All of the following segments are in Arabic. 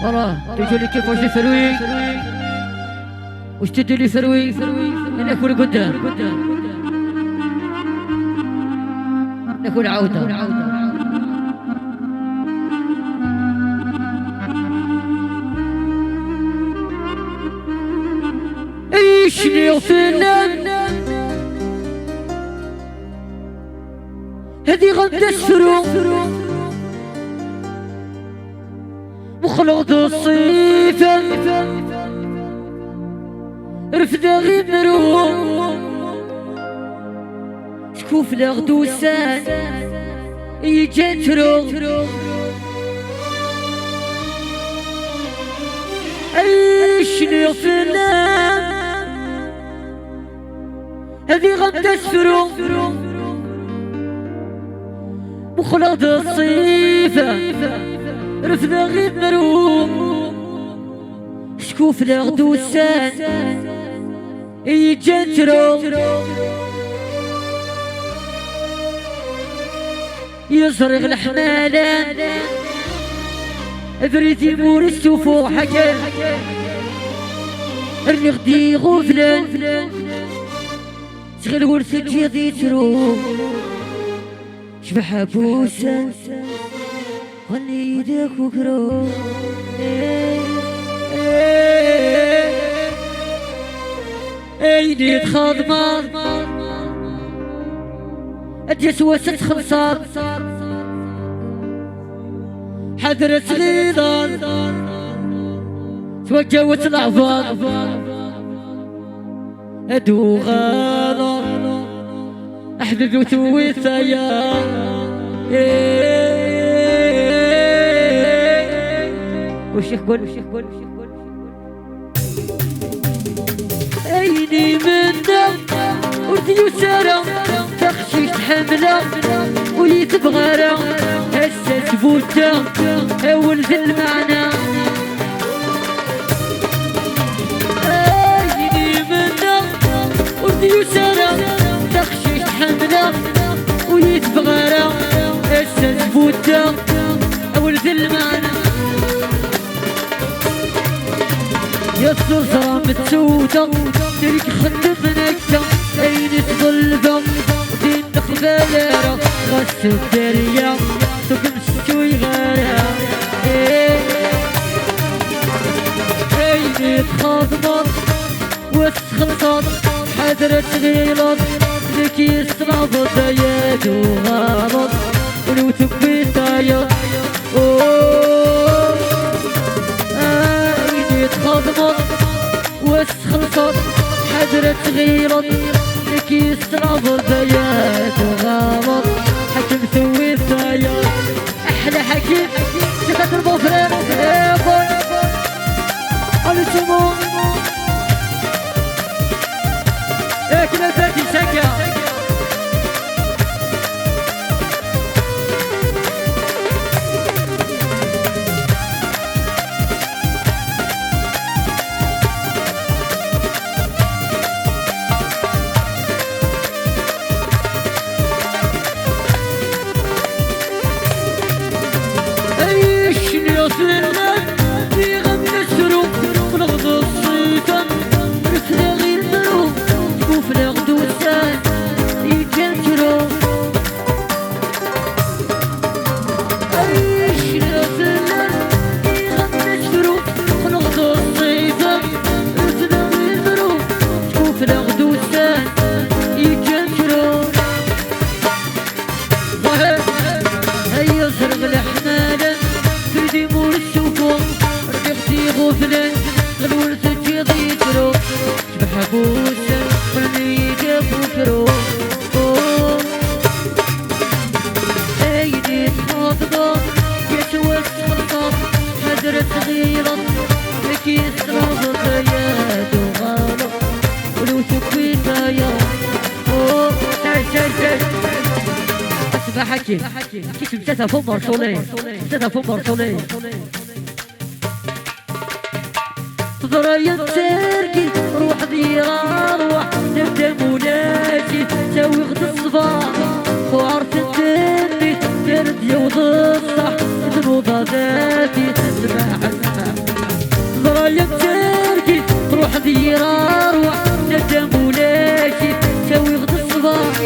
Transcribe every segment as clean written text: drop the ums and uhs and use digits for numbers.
والله تجوا لي كيف واش فروي واش تدي لي فروي ناكل قدام ناكل عودة عيشني وفنان هذي غدا السرو مخلط الصيفة رفدا غير نروح شكوف الغدوسان يجترو عيشني وفنان هذي غدا السرو مخلط الصيفة رفدا غير نروح شكوف الغدوسان يجترو يصرغ الحمالة بريتي مور السفوح حكا رني غدي غفلان شغل ورثك يضي تروح شبح بوسة خلي يدك وكروح ايدي تخاضمة اديس وسط خلصات حضرت غيضان توجهت العفاض ادو غاضة احبب وتوي ثيا وش يقول ايدي من دم وردي وسارة تخشيش حملة ويتبغرة هسه تفوتة اول ذي المعنى ايدي من دم وردي وسارة تخشيش حملة ويتبغرة هسه تفوتة اول ذي المعنى يا الصرصرة متسودة تريك خدم نكتة اين تظلفة دين دخبالة غس الدرية تقم ستوي غارة اين تخاضمر وتخلصت حضرت غيلط ذكي الصنابط ديات وغالط ولو تبي طايا اين تخاضمر وتخلصت حضرت غيلط ذكي الصنابط ديات وغالط حكم ثوي الثايا احلى حكيم ثقة البوفرين يا بوي علي تمو يا كل البيت يشجع غفلان غلولتك يضيترو شبح بوسة فرني جاب وكرو ايدي تخاضضة يتوس خلطة حضرت غيلط لكي الصرابط ياد وغالط ولو تكوي طايا تعال اسمع حكي كيف مشتها فوق مرسولين مشتها فوق مرسولين ضريت سيركي روح ديرا روح نبدا مناجي ساوي غد الصباح وعرفت الدني ترد يوض الصح ذنوب ذاتي تسمع ديرة روح ندم ولاشي تساوي غد الصباح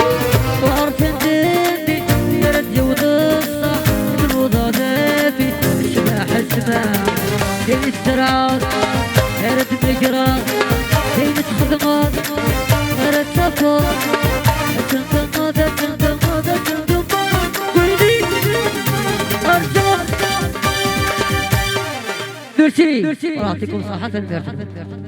وعرفت ندمي دارت جود الصح الوضع دافي الشباح السماع دين السرعات هرت مجرات دين الخدمات هرت سفر تنتمض قولي أرجع نرسي ويعطيكم صحة المرجع